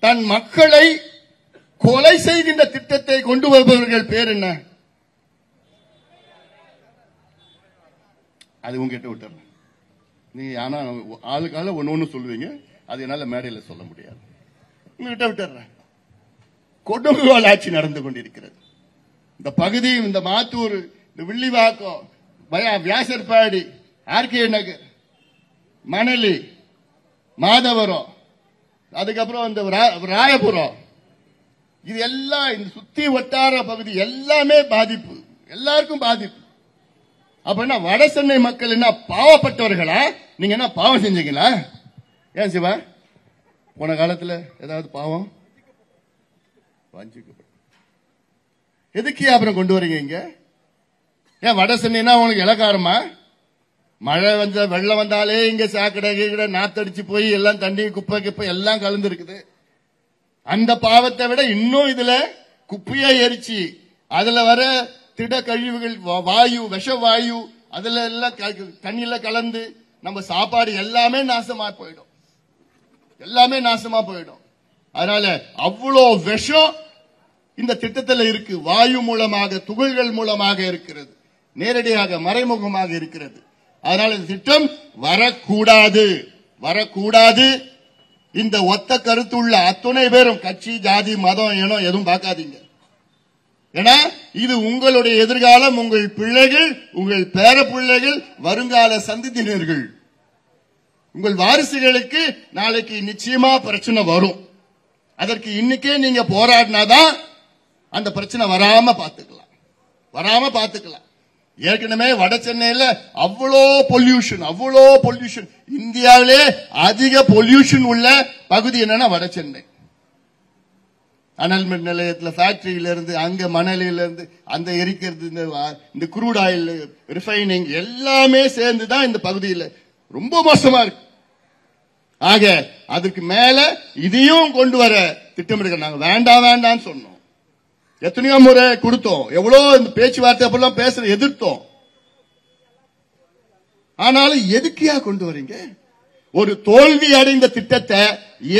தன் மக்களை கொலை செய்கின்ற திட்டத்தை கொண்டு வருபவர்கள் பேர் என்ன? அது உங்ககிட்ட விட்டுறேன். நீங்க ஆனா ஆளுக்கால ஒன்னு சொல்லுவீங்க, அது என்னால மேடையில் சொல்ல முடியாது. உங்ககிட்ட விட்டுறேன். கொடுங்கோல் ஆட்சி நடந்து கொண்டிருக்கிறது. இந்த பகுதி, இந்த மாத்தூர், இந்த வில்லிவாக்கம், வியாசர்பாடி, ஆர்கே நகர், மணலி, மாதவரம், அதுக்கப்புறம் இந்த ராயபுரம், இது எல்லாம் இந்த சுத்தி வட்டார பகுதி எல்லாமே பாதிப்பு, எல்லாருக்கும் பாதிப்பு. அப்ப என்ன வட சென்னை மக்கள் என்ன பாவப்பட்டவர்களா? நீங்க என்ன பாவம் செஞ்சீங்களா? ஏன் சிவா, போன காலத்துல ஏதாவது பாவம் எதுக்கு அப்புறம் கொண்டு வரீங்க இங்க? ஏன் வட சென்னைனா உங்களுக்கு இலக்காரமா? மழை வந்த வெள்ளம் வந்தாலே இங்க சாக்கடை கீழே நாத்தடிச்சு போய் எல்லாம் தண்ணி குப்பை கிப்பை எல்லாம் கலந்து இருக்குது. அந்த பாவத்தை விட இன்னும் இதுல குப்பையா எரிச்சு அதுல வர திட கழிவுகள், வாயு, விஷ வாயு, அதுல எல்லாம் தண்ணியில கலந்து நம்ம சாப்பாடு எல்லாமே நாசமா போயிடும், எல்லாமே நாசமா போயிடும். அதனால அவ்வளோ விஷம் இந்த திட்டத்தில் இருக்கு. வாயு மூலமாக, துகள்கள் மூலமாக இருக்கிறது, நேரடியாக மறைமுகமாக இருக்கிறது. அதனால இந்த திட்டம் வரக்கூடாது, வரக்கூடாது. இந்த ஒத்த கருத்துள்ள அத்துணை பேரும் கட்சி, ஜாதி, மதம், இனம் எதுவும் பார்க்காதீங்க. ஏன்னா இது உங்களுடைய எதிர்காலம், உங்கள் பிள்ளைகள், உங்கள் பேர பிள்ளைகள், வருங்கால சந்ததியினர்கள், உங்கள் வாரிசுகளுக்கு நாளைக்கு நிச்சயமா பிரச்சனை வரும். அதற்கு இன்னைக்கே நீங்க போராடினாதான் அந்த பிரச்சனை வராம பாத்துக்கலாம், வராம பாத்துக்கலாம். ஏற்கனவே வட சென்னையில அவ்வளோ பொல்யூஷன், இந்தியாவிலே அதிக பொல்யூஷன் உள்ள பகுதி என்னன்னா வட சென்னை. அனல் மின் நிலையத்தில், ஃபேக்டரியில இருந்து, அங்க மணலில இருந்து, அந்த எரிக்கிறது, இந்த குரூட் ஆயில் ரிஃபைனிங் எல்லாமே சேர்ந்துதான் இந்த பகுதியில் ரொம்ப மோசமா இருக்கு. ஆக அதுக்கு மேல இதையும் கொண்டு வர திட்டமிடுங்க. நாங்க வேண்டாம் வேண்டாம் சொன்னோம், எத்தனையோ முறை கொடுத்தோம், எவ்வளவு இந்த பேச்சுவார்த்தை அப்பெல்லாம் பேசுற எதிர்த்தோம். ஆனாலும் எதுக்கியா கொண்டு வரீங்க? ஒரு தோல்வி அடைந்த திட்டத்தை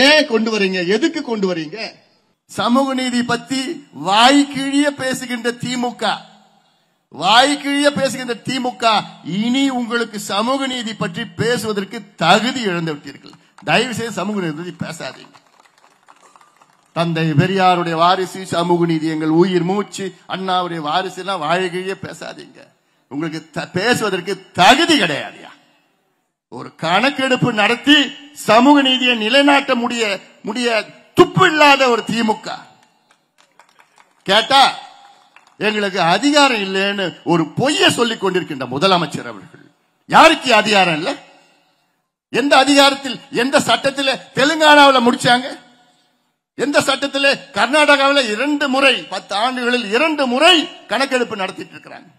ஏன் கொண்டு வரீங்க? எதுக்கு கொண்டு வரீங்க? சமூக நீதி பத்தி வாய்க்கிழிய பேசுகின்ற திமுக, வாய்க்கிழிய பேசுகின்ற திமுக இனி உங்களுக்கு சமூக நீதி பற்றி பேசுவதற்கு தகுதி இழந்து விட்டீர்கள். தயவு செய்து சமூக நீதி பற்றி பேசாதீங்க. தந்தை பெரியாருடைய வாரிசு, சமூக நீதி எங்கள் உயிர் மூச்சு, அண்ணாவுடைய வாரிசு எல்லாம் வாய்க்கிழிய பேசாதீங்க. உங்களுக்கு பேசுவதற்கு தகுதி கிடையாது. ஒரு கணக்கெடுப்பு நடத்தி சமூக நீதியை நிலைநாட்ட முடிய துப்பு இல்லாத ஒரு திமுக கேட்டா எங்களுக்கு அதிகாரம் இல்லைன்னு ஒரு பொய்ய சொல்லிக் கொண்டிருக்கின்ற முதலமைச்சர் அவர்கள். யாருக்கு அதிகாரம் இல்ல? எந்த அதிகாரத்தில், எந்த சட்டத்தில் தெலுங்கானாவில் முடிச்சாங்க? எந்த சட்டத்தில்? கர்நாடகாவில் 2 முறை, 10 ஆண்டுகளில் 2 முறை கணக்கெடுப்பு நடத்திட்டு இருக்கிறாங்க.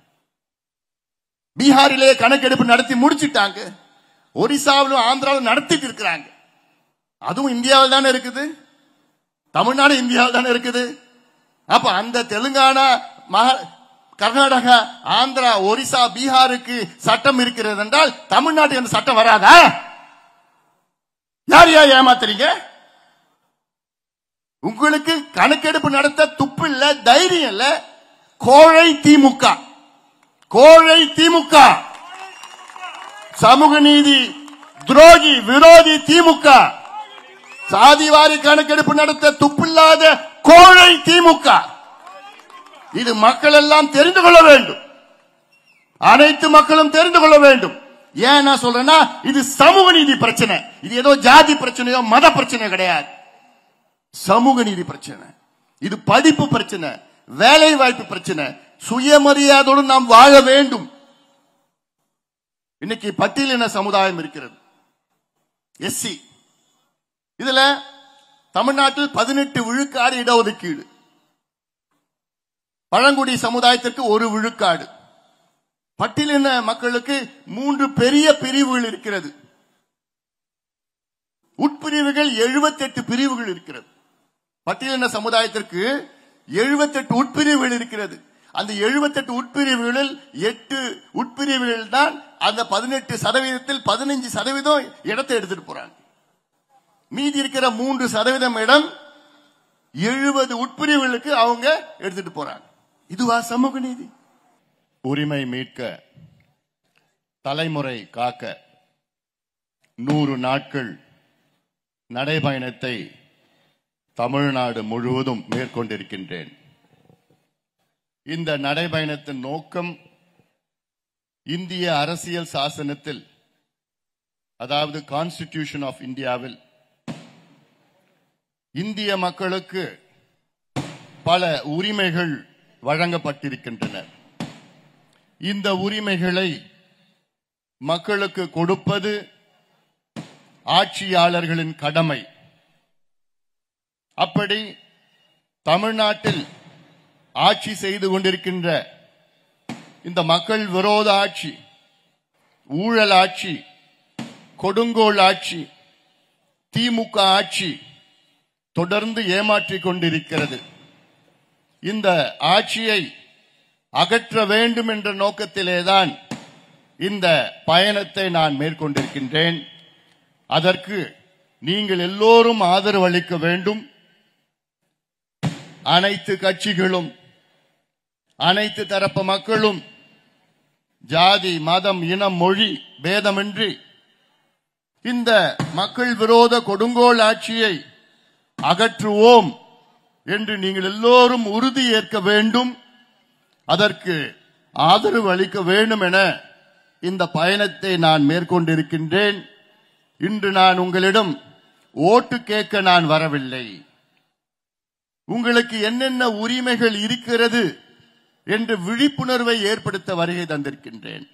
பீகாரிலே கணக்கெடுப்பு நடத்தி முடிச்சிட்டாங்க. ஒரிசாவிலும் ஆந்திராவிலும் நடத்திட்டு இருக்கிறாங்க. அதுவும் இந்தியாவில் தானே இருக்குது, தமிழ்நாடு இந்தியாவில் தானே இருக்குது. அப்ப அந்த தெலுங்கானா, கர்நாடகா, ஆந்திரா, ஒரிசா, பீகாருக்கு சட்டம் இருக்கிறது என்றால் தமிழ்நாட்டுக்கு அந்த சட்டம் வராதா? யார் யார் ஏமாத்துறீங்க? உங்களுக்கு கணக்கெடுப்பு நடத்த துப்பு இல்ல, தைரியம் இல்ல. கோழை திமுக, கோழை திமுக, சமூக நீதி துரோகி, விரோதி திமுக, சாதிவாரி கணக்கெடுப்பு நடத்த துப்பில்லாத கோழை திமுக. இது மக்கள் எல்லாம் தெரிந்து கொள்ள வேண்டும், அனைத்து மக்களும் தெரிந்து கொள்ள வேண்டும். ஏன் நான் சொல்றேன்னா, இது சமூக நீதி பிரச்சனை. இது ஏதோ ஜாதி பிரச்சனையோ மத பிரச்சனை கிடையாது. சமூக நீதி பிரச்சனை. இது படிப்பு பிரச்சனை, வேலை வாய்ப்பு பிரச்சனை. சுயமரியாதையோடு நாம் வாழ வேண்டும். இன்னைக்கு பட்டியலின சமுதாயம் இருக்கிறது, எஸ்சி. இதுல தமிழ்நாட்டில் 18 விழுக்காடு இடஒதுக்கீடு, பழங்குடி சமுதாயத்திற்கு 1 விழுக்காடு, பட்டியலின மக்களுக்கு 3 பெரிய பிரிவுகள் இருக்கிறது. உட்பிரிவுகள் 78 பிரிவுகள் இருக்கிறது. பட்டியலின சமுதாயத்திற்கு 78 உட்பிரிவுகள் இருக்கிறது. அந்த 78 உட்பிரிவுகளில் 8 உட்பிரிவுகள் தான் அந்த 18% 15% இடத்தை எடுத்துட்டு போறாங்க. மீதி இருக்கிற 3% இடம் 70 உட்பிரிவுகளுக்கு அவங்க எடுத்துட்டு போறாங்க. இதுவா சமூக நீதி? உரிமை மீட்க, தலைமுறை காக்க 100 நாட்கள் நடைபயணத்தை தமிழ்நாடு முழுவதும் மேற்கொண்டிருக்கின்றேன். இந்த நடைபயணத்தின் நோக்கம் இந்திய அரசியல் சாசனத்தில், அதாவது கான்ஸ்டிடியூஷன் ஆஃப் இந்தியாவில் இந்திய மக்களுக்கு பல உரிமைகள் வழங்கப்பட்டிருக்கின்றன. இந்த உரிமைகளை மக்களுக்கு கொடுப்பது ஆட்சியாளர்களின் கடமை. அப்படி தமிழ்நாட்டில் ஆட்சி செய்து கொண்டிருக்கின்ற இந்த மக்கள் விரோத ஆட்சி, ஊழல் ஆட்சி, கொடுங்கோல் ஆட்சி, திமுக ஆட்சி தொடர்ந்து ஏமாற்றிக் கொண்டிருக்கிறது. இந்த ஆட்சியை அகற்ற வேண்டும் என்ற நோக்கத்திலேதான் இந்த பயணத்தை நான் மேற்கொண்டிருக்கின்றேன். அதற்கு நீங்கள் எல்லோரும் ஆதரவு அளிக்க வேண்டும். அனைத்து கட்சிகளும், அனைத்து தரப்பு மக்களும் ஜாதி, மதம், இனம், மொழி பேதமின்றி இந்த மக்கள் விரோத கொடுங்கோல் ஆட்சியை அகற்றுவோம் என்று நீங்கள் எல்லோரும் உறுதி ஏற்க வேண்டும். அதற்கு ஆதரவு அளிக்க வேண்டும் என இந்த பயணத்தை நான் மேற்கொண்டிருக்கின்றேன். இன்று நான் உங்களிடம் ஓட்டு கேட்க நான் வரவில்லை. உங்களுக்கு என்னென்ன உரிமைகள் இருக்கிறது என்று விழிப்புணர்வை ஏற்படுத்த வருகை தந்திருக்கின்றேன்.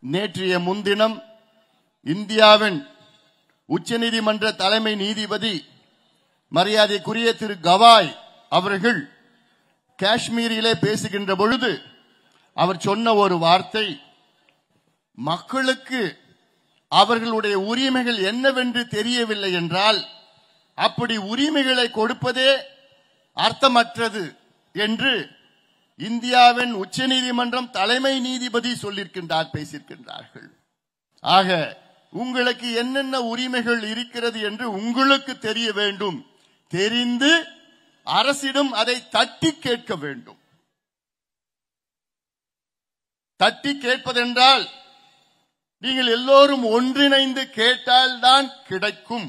நேற்றைய முன்தினம் இந்தியாவின் உச்சநீதிமன்ற தலைமை நீதிபதி மரியாதைக்குரிய திரு கவாய் அவர்கள் காஷ்மீரிலே பேசுகின்ற பொழுது அவர் சொன்ன ஒரு வார்த்தை, மக்களுக்கு அவர்களுடைய உரிமைகள் என்னவென்று தெரியவில்லை என்றால் அப்படி உரிமைகளை கொடுப்பதே அர்த்தமற்றது என்று இந்தியாவின் உச்சநீதிமன்றம் தலைமை நீதிபதி சொல்லியிருக்கின்றார், பேசியிருக்கின்றார்கள். ஆக உங்களுக்கு என்னென்ன உரிமைகள் இருக்கிறது என்று உங்களுக்கு தெரிய வேண்டும். தெரிந்து அரசிடம் அதை தட்டி கேட்க வேண்டும். தட்டி கேட்பதென்றால் நீங்கள் எல்லோரும் ஒன்றிணைந்து கேட்டால்தான் கிடைக்கும்.